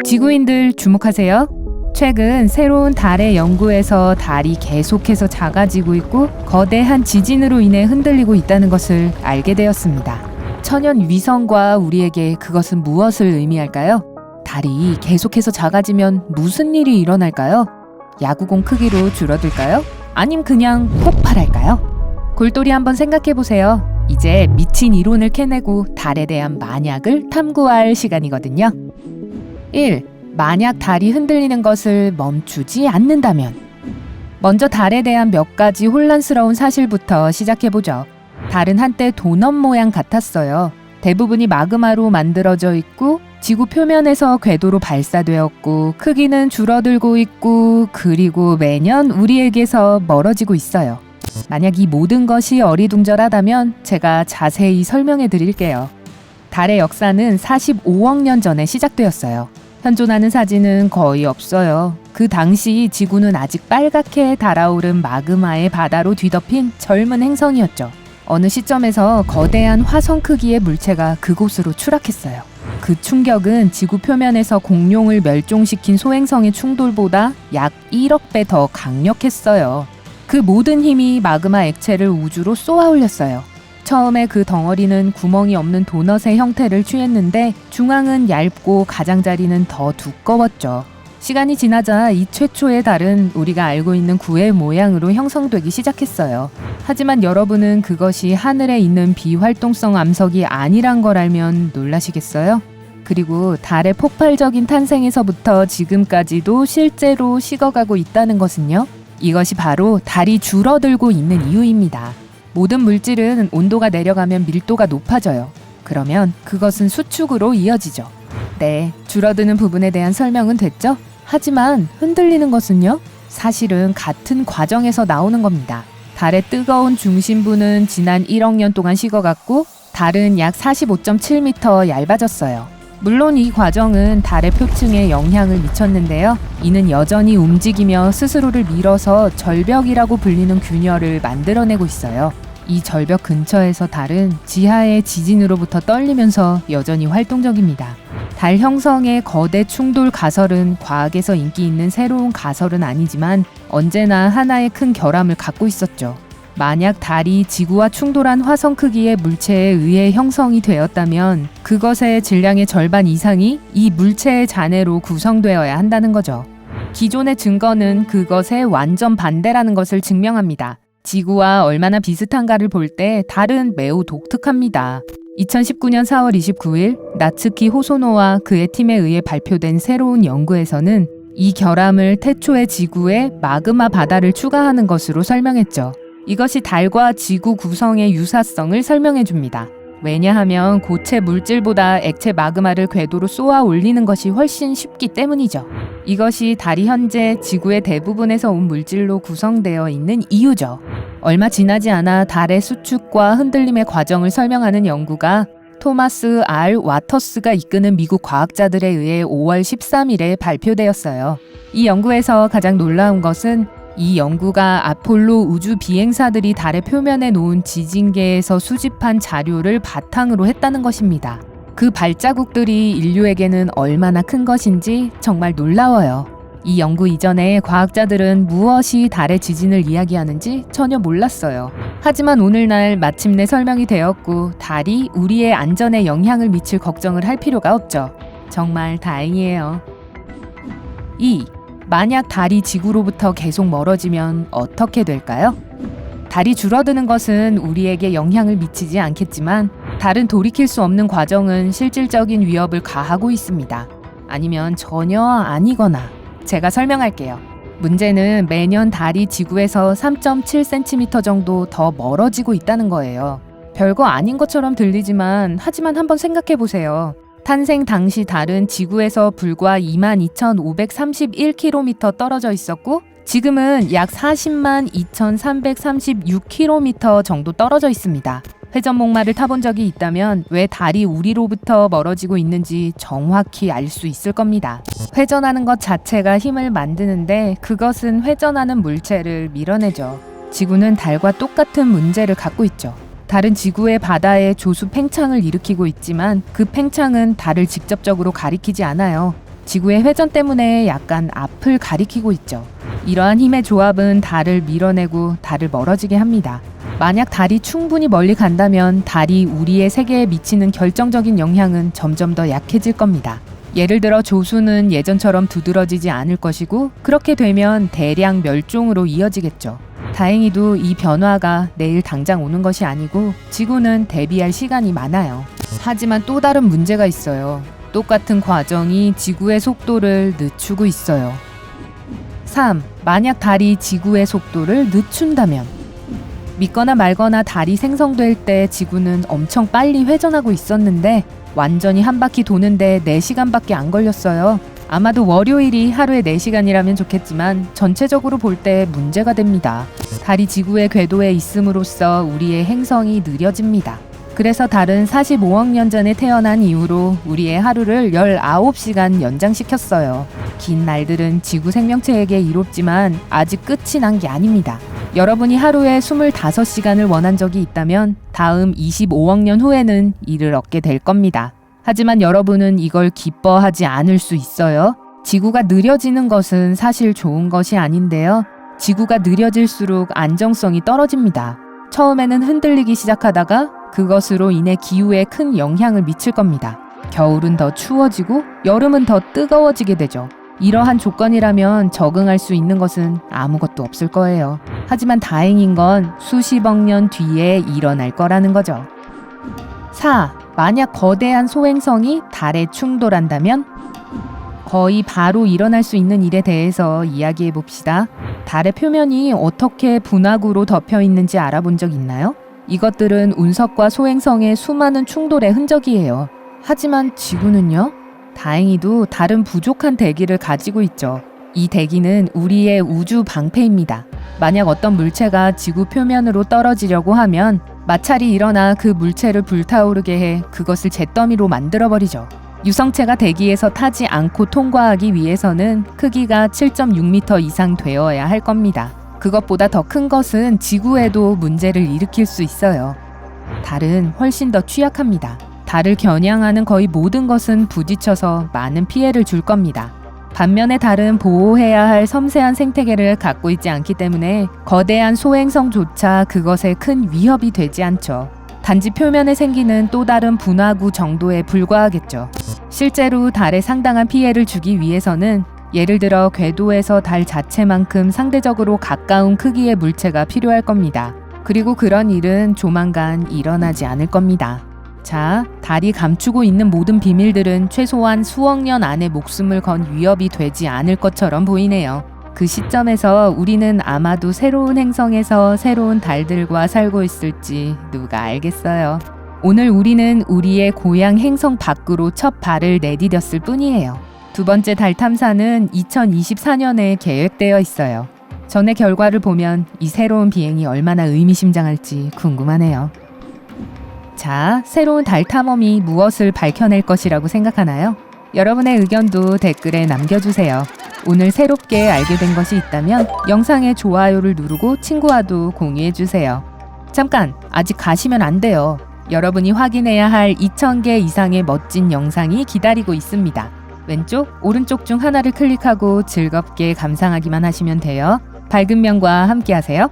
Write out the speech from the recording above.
지구인들 주목하세요. 최근 새로운 달의 연구에서 달이 계속해서 작아지고 있고 거대한 지진으로 인해 흔들리고 있다는 것을 알게 되었습니다. 천연 위성과 우리에게 그것은 무엇을 의미할까요? 달이 계속해서 작아지면 무슨 일이 일어날까요? 야구공 크기로 줄어들까요? 아님 그냥 폭발할까요? 골똘히 한번 생각해보세요. 이제 미친 이론을 캐내고 달에 대한 만약을 탐구할 시간이거든요. 1. 만약 달이 흔들리는 것을 멈추지 않는다면. 먼저 달에 대한 몇 가지 혼란스러운 사실부터 시작해보죠. 달은 한때 도넛 모양 같았어요. 대부분이 마그마로 만들어져 있고 지구 표면에서 궤도로 발사되었고 크기는 줄어들고 있고 그리고 매년 우리에게서 멀어지고 있어요. 만약 이 모든 것이 어리둥절하다면 제가 자세히 설명해 드릴게요. 달의 역사는 45억 년 전에 시작되었어요. 현존하는 사진은 거의 없어요. 그 당시 지구는 아직 빨갛게 달아오른 마그마의 바다로 뒤덮인 젊은 행성이었죠. 어느 시점에서 거대한 화성 크기의 물체가 그곳으로 추락했어요. 그 충격은 지구 표면에서 공룡을 멸종시킨 소행성의 충돌보다 약 1억 배 더 강력했어요. 그 모든 힘이 마그마 액체를 우주로 쏘아 올렸어요. 처음에 그 덩어리는 구멍이 없는 도넛의 형태를 취했는데 중앙은 얇고 가장자리는 더 두꺼웠죠. 시간이 지나자 이 최초의 달은 우리가 알고 있는 구의 모양으로 형성되기 시작했어요. 하지만 여러분은 그것이 하늘에 있는 비활동성 암석이 아니란 걸 알면 놀라시겠어요? 그리고 달의 폭발적인 탄생에서부터 지금까지도 실제로 식어가고 있다는 것은요? 이것이 바로 달이 줄어들고 있는 이유입니다. 모든 물질은 온도가 내려가면 밀도가 높아져요. 그러면 그것은 수축으로 이어지죠. 네, 줄어드는 부분에 대한 설명은 됐죠? 하지만 흔들리는 것은요? 사실은 같은 과정에서 나오는 겁니다. 달의 뜨거운 중심부는 지난 1억 년 동안 식어갔고 달은 약 45.7m 얇아졌어요. 물론 이 과정은 달의 표층에 영향을 미쳤는데요. 이는 여전히 움직이며 스스로를 밀어서 절벽이라고 불리는 균열을 만들어내고 있어요. 이 절벽 근처에서 달은 지하의 지진으로부터 떨리면서 여전히 활동적입니다. 달 형성의 거대 충돌 가설은 과학에서 인기 있는 새로운 가설은 아니지만 언제나 하나의 큰 결함을 갖고 있었죠. 만약 달이 지구와 충돌한 화성 크기의 물체에 의해 형성이 되었다면 그것의 질량의 절반 이상이 이 물체의 잔해로 구성되어야 한다는 거죠. 기존의 증거는 그것의 완전 반대라는 것을 증명합니다. 지구와 얼마나 비슷한가를 볼 때 달은 매우 독특합니다. 2019년 4월 29일 나츠키 호소노와 그의 팀에 의해 발표된 새로운 연구에서는 이 결함을 태초의 지구에 마그마 바다를 추가하는 것으로 설명했죠. 이것이 달과 지구 구성의 유사성을 설명해 줍니다. 왜냐하면 고체 물질보다 액체 마그마를 궤도로 쏘아 올리는 것이 훨씬 쉽기 때문이죠. 이것이 달이 현재 지구의 대부분에서 온 물질로 구성되어 있는 이유죠. 얼마 지나지 않아 달의 수축과 흔들림의 과정을 설명하는 연구가 토마스 R. 와터스가 이끄는 미국 과학자들에 의해 5월 13일에 발표되었어요. 이 연구에서 가장 놀라운 것은 이 연구가 아폴로 우주 비행사들이 달의 표면에 놓은 지진계에서 수집한 자료를 바탕으로 했다는 것입니다. 그 발자국들이 인류에게는 얼마나 큰 것인지 정말 놀라워요. 이 연구 이전에 과학자들은 무엇이 달의 지진을 이야기하는지 전혀 몰랐어요. 하지만 오늘날 마침내 설명이 되었고 달이 우리의 안전에 영향을 미칠 걱정을 할 필요가 없죠. 정말 다행이에요. 2. 만약 달이 지구로부터 계속 멀어지면 어떻게 될까요? 달이 줄어드는 것은 우리에게 영향을 미치지 않겠지만 달은 돌이킬 수 없는 과정은 실질적인 위협을 가하고 있습니다. 아니면 전혀 아니거나. 제가 설명할게요. 문제는 매년 달이 지구에서 3.7cm 정도 더 멀어지고 있다는 거예요. 별거 아닌 것처럼 들리지만 하지만 한번 생각해 보세요. 탄생 당시 달은 지구에서 불과 22,531km 떨어져 있었고 지금은 약 40만 2,336km 정도 떨어져 있습니다. 회전목마를 타본 적이 있다면 왜 달이 우리로부터 멀어지고 있는지 정확히 알 수 있을 겁니다. 회전하는 것 자체가 힘을 만드는데 그것은 회전하는 물체를 밀어내죠. 지구는 달과 똑같은 문제를 갖고 있죠. 달은 지구의 바다에 조수 팽창을 일으키고 있지만 그 팽창은 달을 직접적으로 가리키지 않아요. 지구의 회전 때문에 약간 앞을 가리키고 있죠. 이러한 힘의 조합은 달을 밀어내고 달을 멀어지게 합니다. 만약 달이 충분히 멀리 간다면 달이 우리의 세계에 미치는 결정적인 영향은 점점 더 약해질 겁니다. 예를 들어 조수는 예전처럼 두드러지지 않을 것이고 그렇게 되면 대량 멸종으로 이어지겠죠. 다행히도 이 변화가 내일 당장 오는 것이 아니고 지구는 대비할 시간이 많아요. 하지만 또 다른 문제가 있어요. 똑같은 과정이 지구의 속도를 늦추고 있어요. 3. 만약 달이 지구의 속도를 늦춘다면 믿거나 말거나 달이 생성될 때 지구는 엄청 빨리 회전하고 있었는데 완전히 한 바퀴 도는데 4시간밖에 안 걸렸어요. 아마도 월요일이 하루에 4시간이라면 좋겠지만 전체적으로 볼 때 문제가 됩니다. 달이 지구의 궤도에 있음으로써 우리의 행성이 느려집니다. 그래서 달은 45억 년 전에 태어난 이후로 우리의 하루를 19시간 연장시켰어요. 긴 날들은 지구 생명체에게 이롭지만 아직 끝이 난 게 아닙니다. 여러분이 하루에 25시간을 원한 적이 있다면 다음 25억 년 후에는 이를 얻게 될 겁니다. 하지만 여러분은 이걸 기뻐하지 않을 수 있어요. 지구가 느려지는 것은 사실 좋은 것이 아닌데요. 지구가 느려질수록 안정성이 떨어집니다. 처음에는 흔들리기 시작하다가 그것으로 인해 기후에 큰 영향을 미칠 겁니다. 겨울은 더 추워지고 여름은 더 뜨거워지게 되죠. 이러한 조건이라면 적응할 수 있는 것은 아무것도 없을 거예요. 하지만 다행인 건 수십억 년 뒤에 일어날 거라는 거죠. 4. 만약 거대한 소행성이 달에 충돌한다면? 거의 바로 일어날 수 있는 일에 대해서 이야기해 봅시다. 달의 표면이 어떻게 분화구로 덮여 있는지 알아본 적 있나요? 이것들은 운석과 소행성의 수많은 충돌의 흔적이에요. 하지만 지구는요? 다행히도 달은 부족한 대기를 가지고 있죠. 이 대기는 우리의 우주 방패입니다. 만약 어떤 물체가 지구 표면으로 떨어지려고 하면 마찰이 일어나 그 물체를 불타오르게 해 그것을 잿더미로 만들어버리죠. 유성체가 대기에서 타지 않고 통과하기 위해서는 크기가 7.6m 이상 되어야 할 겁니다. 그것보다 더 큰 것은 지구에도 문제를 일으킬 수 있어요. 달은 훨씬 더 취약합니다. 달을 겨냥하는 거의 모든 것은 부딪혀서 많은 피해를 줄 겁니다. 반면에 달은 보호해야 할 섬세한 생태계를 갖고 있지 않기 때문에 거대한 소행성조차 그것에 큰 위협이 되지 않죠. 단지 표면에 생기는 또 다른 분화구 정도에 불과하겠죠. 실제로 달에 상당한 피해를 주기 위해서는 예를 들어 궤도에서 달 자체만큼 상대적으로 가까운 크기의 물체가 필요할 겁니다. 그리고 그런 일은 조만간 일어나지 않을 겁니다. 자, 달이 감추고 있는 모든 비밀들은 최소한 수억 년 안에 목숨을 건 위협이 되지 않을 것처럼 보이네요. 그 시점에서 우리는 아마도 새로운 행성에서 새로운 달들과 살고 있을지 누가 알겠어요. 오늘 우리는 우리의 고향 행성 밖으로 첫 발을 내디뎠을 뿐이에요. 두 번째 달 탐사는 2024년에 계획되어 있어요. 전의 결과를 보면 이 새로운 비행이 얼마나 의미심장할지 궁금하네요. 자, 새로운 달 탐험이 무엇을 밝혀낼 것이라고 생각하나요? 여러분의 의견도 댓글에 남겨주세요. 오늘 새롭게 알게 된 것이 있다면 영상에 좋아요를 누르고 친구와도 공유해주세요. 잠깐! 아직 가시면 안 돼요. 여러분이 확인해야 할 2000개 이상의 멋진 영상이 기다리고 있습니다. 왼쪽, 오른쪽 중 하나를 클릭하고 즐겁게 감상하기만 하시면 돼요. 밝은 면과 함께 하세요.